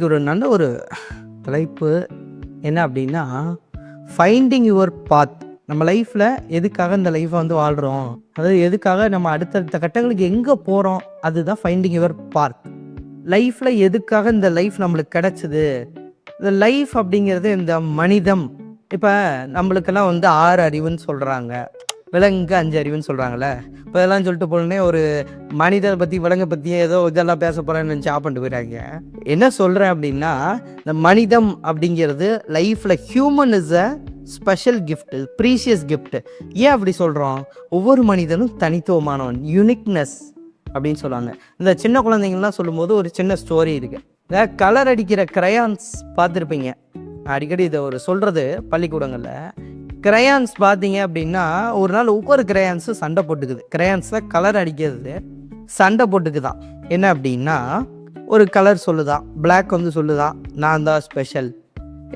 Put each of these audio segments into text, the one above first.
இன்றைக்கி ஒரு நல்ல ஒரு தலைப்பு என்ன அப்படின்னா, ஃபைண்டிங் யுவர் பாத். நம்ம லைஃப்பில் எதுக்காக இந்த லைஃப்பை வந்து வாழ்கிறோம், அதாவது எதுக்காக நம்ம அடுத்தடுத்த கட்டங்களுக்கு எங்கே போகிறோம், அதுதான் ஃபைண்டிங் யுவர் பாத். லைஃப்பில் எதுக்காக இந்த லைஃப் நம்மளுக்கு கிடச்சிது, இந்த லைஃப் அப்படிங்கிறது இந்த மனிதம். இப்போ நம்மளுக்கெல்லாம் வந்து 6 அறிவுன்னு சொல்கிறாங்க, விலங்குக்கு 5 அறிவுன்னு சொல்கிறாங்கல்ல. இப்போ இதெல்லாம் சொல்லிட்டு போனே ஒரு மனிதனை பற்றி விலங்கை பற்றி ஏதோ இதெல்லாம் பேச போகிறேன்னு நினச்சி பண்ணிட்டு போயிட்டாங்க. என்ன சொல்கிறேன் அப்படின்னா, இந்த மனிதம் அப்படிங்கிறது லைஃப்பில் human is a special gift, precious gift. ஏன் அப்படி சொல்கிறோம்? ஒவ்வொரு மனிதனும் தனித்துவமானவன், யூனிக்னஸ் அப்படின்னு சொல்லுவாங்க. இந்த சின்ன குழந்தைங்கள்லாம் சொல்லும்போது ஒரு சின்ன ஸ்டோரி இருக்குது. இந்த கலர் அடிக்கிற கிரையான்ஸ் பார்த்துருப்பீங்க, அடிக்கடி இதை ஒரு சொல்கிறது பள்ளிக்கூடங்களில். கிரையான்ஸ் பார்த்தீங்க அப்படின்னா, ஒரு நாள் ஒவ்வொரு கிரையான்ஸும் சண்டை போட்டுக்குது. கிரையான்ஸில் கலர் அடிக்கிறது சண்டை போட்டுக்குதான். என்ன அப்படின்னா, ஒரு கலர் சொல்லுதான், பிளாக் வந்து சொல்லுதான் நான் தான் ஸ்பெஷல்,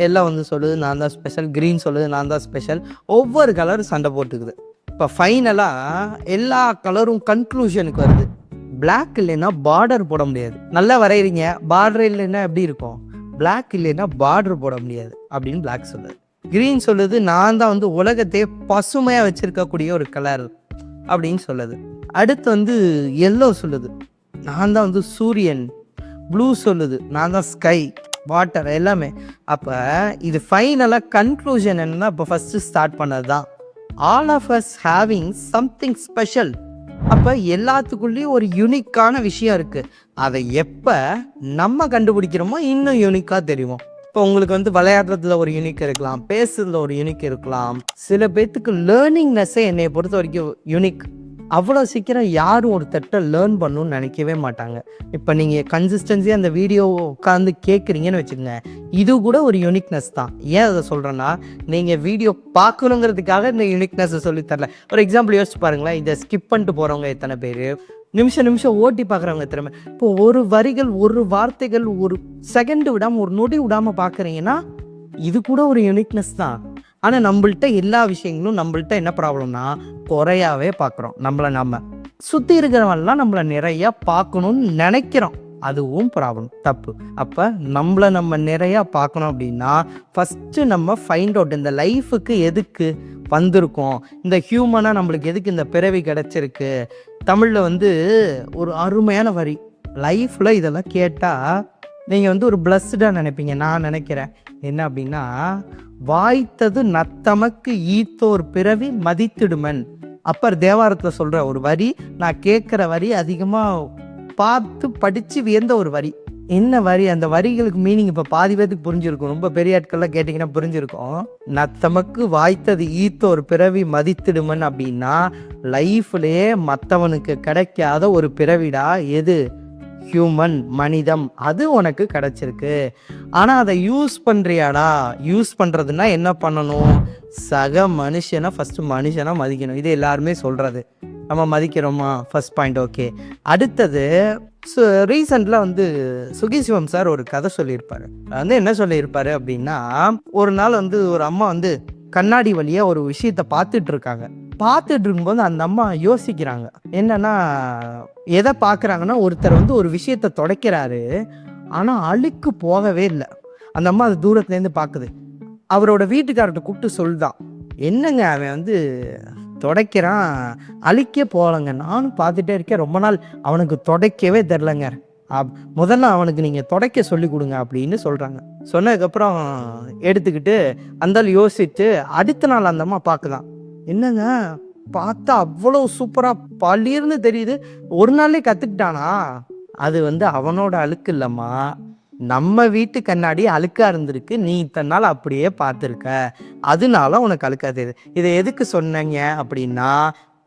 எல்லாம் வந்து சொல்லுது நான் தான் ஸ்பெஷல், க்ரீன் சொல்லுது நான் தான் ஸ்பெஷல். ஒவ்வொரு கலரும் சண்டை போட்டுக்குது. இப்போ ஃபைனலாக எல்லா கலரும் கன்க்ளூஷனுக்கு வருது. பிளாக் இல்லைன்னா பார்டர் போட முடியாது. நல்லா வரைகிறீங்க, பார்டர் இல்லைன்னா எப்படி இருக்கும்? பிளாக் இல்லைன்னா பார்டர் போட முடியாது அப்படின்னு பிளாக் சொல்லுது. க்ரீன் சொல்லுது நான் தான் வந்து உலகத்தையே பசுமையாக வச்சுருக்கக்கூடிய ஒரு கலர் அப்படின்னு சொல்லுது. அடுத்து வந்து எல்லோ சொல்லுது நான் தான் வந்து சூரியன். ப்ளூ சொல்லுது நான் தான் ஸ்கை, வாட்டர், எல்லாமே. அப்போ இது ஃபைனலாக கன்க்ளூஷன் என்னன்னா, இப்போ ஃபஸ்ட்டு ஸ்டார்ட் பண்ணது தான் all of us having something special. அப்போ எல்லாத்துக்குள்ளேயும் ஒரு யூனிக்கான விஷயம் இருக்குது. அதை எப்போ நம்ம கண்டுபிடிக்கிறோமோ இன்னும் யூனிக்காக தெரியுமோ. இப்போ உங்களுக்கு வந்து விளையாடுறதுல ஒரு யூனிக் இருக்கலாம், பேசுறதுல ஒரு யூனிக் இருக்கலாம். சில பேர்த்துக்கு லேர்னிங்னஸ்ஸே என்னை பொறுத்த வரைக்கும் யூனிக். அவ்வளோ சீக்கிரம் யாரும் ஒரு தட்டை லேர்ன் பண்ணணும்னு நினைக்கவே மாட்டாங்க. இப்போ நீங்கள் கன்சிஸ்டன்சியாக அந்த வீடியோ உட்காந்து கேட்குறீங்கன்னு வச்சுக்கோங்க, இது கூட ஒரு யூனிக்னஸ் தான். ஏன் அதை சொல்கிறேன்னா, நீங்கள் வீடியோ பார்க்கணுங்கிறதுக்காக இந்த யூனிக்னஸை சொல்லித்தரல. ஒரு எக்ஸாம்பிள் யோசிச்சு பாருங்களேன். இதை ஸ்கிப் பண்ணிட்டு போகிறவங்க எத்தனை பேர், நிமிஷம் ஓட்டி பார்க்குறவங்க திறமை. இப்போ ஒரு வரிகள், ஒரு வார்த்தைகள், ஒரு செகண்ட் விடாமல், ஒரு நொடி விடாமல் பார்க்குறீங்கன்னா இது கூட ஒரு யூனிக்னஸ் தான். ஆனால் நம்மள்ட்ட எல்லா விஷயங்களும் நம்மள்ட்ட என்ன ப்ராப்ளம்னா, குறையாவே பார்க்குறோம். நம்ம சுற்றி இருக்கிறவன்லாம் நம்மளை நிறையா பார்க்கணும்னு நினைக்கிறோம், அதுவும் ப்ராப்ளம், தப்பு. அப்போ நம்ம நிறையா பார்க்கணும் அப்படின்னா ஃபஸ்ட்டு நம்ம ஃபைண்ட் அவுட் இந்த லைஃபுக்கு எதுக்கு வந்திருக்கோம், இந்த ஹியூமனாக நம்மளுக்கு எதுக்கு இந்த பிறவி கிடச்சிருக்கு. தமிழில் வந்து ஒரு அருமையான வரி, லைஃப்பில் இதெல்லாம் கேட்டால் நீங்கள் வந்து ஒரு பிளஸ்டாக நினைப்பீங்க, நான் நினைக்கிறேன். என்ன அப்படின்னா, வாய்த்தது நத்தமக்கு ஈத்தோர் பிறவி மதித்திடுமன். அப்பர் தேவாரத்தில் சொல்கிற ஒரு வரி, நான் கேட்குற வரி, அதிகமாக பார்த்து படித்து வியந்த ஒரு வரி. என்ன வரி? அந்த வரிகளுக்கு மீனிங் இப்போ பாதி பேருக்கு புரிஞ்சிருக்கும், ரொம்ப பெரிய ஆட்கள்லாம் கேட்டிங்கன்னா புரிஞ்சிருக்கும். நத்தமக்கு வாய்த்தது ஈத்தோர் பிறவி மதித்திடுமன் அப்படின்னா, லைஃப்லேயே மற்றவனுக்கு கிடைக்காத ஒரு பிறவிடா எது? ஹியூமன், மனிதம். அது உனக்கு கிடைச்சிருக்கு. ஆனால் அதை யூஸ் பண்ணுறியாடா? யூஸ் பண்ணுறதுனா என்ன பண்ணணும்? சக மனுஷனை ஃபஸ்ட்டு மனுஷனாக மதிக்கணும். இது எல்லாருமே சொல்கிறது. நம்ம மதிக்கிறோமா? First point. ஓகே. அடுத்தது, ரீசெண்டில் வந்து சுகிசிவம் சார் ஒரு கதை சொல்லியிருப்பார். வந்து என்ன சொல்லியிருப்பார் அப்படின்னா, ஒரு நாள் வந்து ஒரு அம்மா வந்து கண்ணாடி வழியாக ஒரு விஷயத்தை பார்த்துட்டு இருக்காங்க. பார்த்துட்டு இருக்கும்போது அந்த அம்மா யோசிக்கிறாங்க. என்னன்னா, எதை பார்க்குறாங்கன்னா, ஒருத்தர் வந்து ஒரு விஷயத்தை துடைக்கிறாரு, ஆனால் அழுக்கு போகவே இல்லை. அந்த அம்மா அது தூரத்துலேருந்து பார்க்குது. அவரோட வீட்டுக்காரர்கிட்ட கூப்பிட்டு சொல்லுதான், என்னங்க அவன் வந்து துடைக்கிறான், அழுக்கே போகலைங்க, நானும் பார்த்துட்டே இருக்கேன், ரொம்ப நாள் அவனுக்கு துடைக்கவே தெரிலங்க, முதல்ல அவனுக்கு நீங்கள் துடைக்க சொல்லி கொடுங்க அப்படின்னு சொல்கிறாங்க. சொன்னதுக்கப்புறம் எடுத்துக்கிட்டு அந்த யோசிச்சுட்டு அடுத்த நாள் அந்த அம்மா பார்க்குதான், என்னங்க பார்த்தா அவ்வளோ சூப்பராக பளிர்னு தெரியுது, ஒரு நாள்லே கற்றுக்கிட்டானா? அது வந்து அவனோட அழுக்கு இல்லைம்மா, நம்ம வீட்டு கண்ணாடி அழுக்காக இருந்திருக்கு, நீ இத்தனை நாள் அப்படியே பார்த்துருக்க, அதனால உனக்கு அழுக்காக தெரியுது. இதை எதுக்கு சொன்னீங்க அப்படின்னா,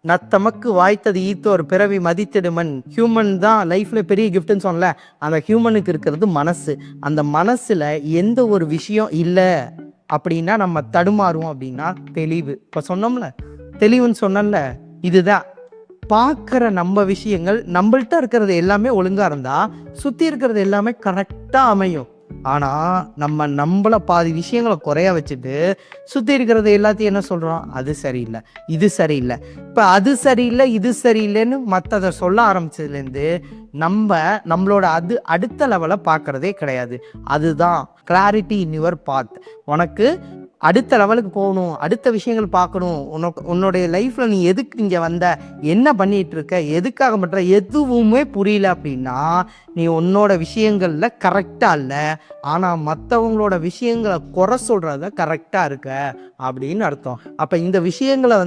நத்தமக்கு வாய்த்தது ஈத்தோர் பிறவி மதித்திடுமன். ஹியூமன் தான் லைஃப்பில் பெரிய கிஃப்ட்னு சொன்னல, அந்த ஹியூமனுக்கு இருக்கிறது மனசு. அந்த மனசில் எந்த ஒரு விஷயம் இல்லை அப்படின்னா நம்ம தடுமாறுவோம். அப்படின்னா தெளிவு, இப்போ சொன்னோம்ல தெளிவுன்னு சொன்னல, இதுதான். பார்க்குற நம்ம விஷயங்கள், நம்மள்கிட்ட இருக்கிறது எல்லாமே ஒழுங்காக இருந்தால் சுற்றி இருக்கிறது எல்லாமே கரெக்டாக அமையும். ஆனால் நம்மளை பாதி விஷயங்களை குறைய வச்சுட்டு சுற்றி இருக்கிறது எல்லாத்தையும் என்ன சொல்கிறோம், அது சரியில்லை, இது சரியில்லை. இப்போ அது சரியில்லை, இது சரியில்லைன்னு மற்றதை சொல்ல ஆரம்பிச்சதுலேருந்து நம்மளோட அடுத்த லெவலை பார்க்குறதே கிடையாது. அதுதான் கிளாரிட்டி இன் யுவர் பாத். உனக்கு அடுத்த லெவலுக்கு போகணும், அடுத்த விஷயங்கள் பார்க்கணும், உன்னுடைய லைஃப்பில் நீ எதுக்கு இங்கே வந்த, என்ன பண்ணிகிட்டு இருக்க, எதுக்காக பண்ணுற, எதுவுமே புரியல அப்படின்னா நீ உன்னோட விஷயங்களில் கரெக்டாக இல்லை, ஆனால் மற்றவங்களோட விஷயங்களை குறை சொல்கிறத கரெக்டாக இருக்க அப்படின்னு அர்த்தம். அப்போ இந்த விஷயங்களை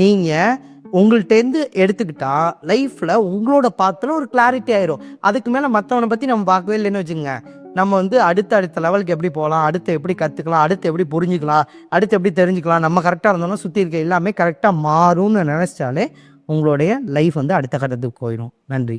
நீங்கள் உங்கள்கிட்டேருந்து எடுத்துக்கிட்டா லைஃப்பில் உங்களோட பாத்தில் ஒரு கிளாரிட்டி ஆயிரும். அதுக்கு மேலே மற்றவனை பற்றி நம்ம பார்க்கவே இல்லைன்னு வச்சுங்க, நம்ம அடுத்த லெவலுக்கு எப்படி போகலாம், அடுத்து எப்படி கற்றுக்கலாம், அடுத்து எப்படி புரிஞ்சுக்கலாம், அடுத்து எப்படி தெரிஞ்சுக்கலாம், நம்ம கரெக்டாக இருந்தோம்னா சுற்றி இருக்க எல்லாமே கரெக்டாக மாறும்னு நினச்சாலே உங்களுடைய லைஃப் அடுத்த கட்டத்துக்கு போயிடும். நன்றி.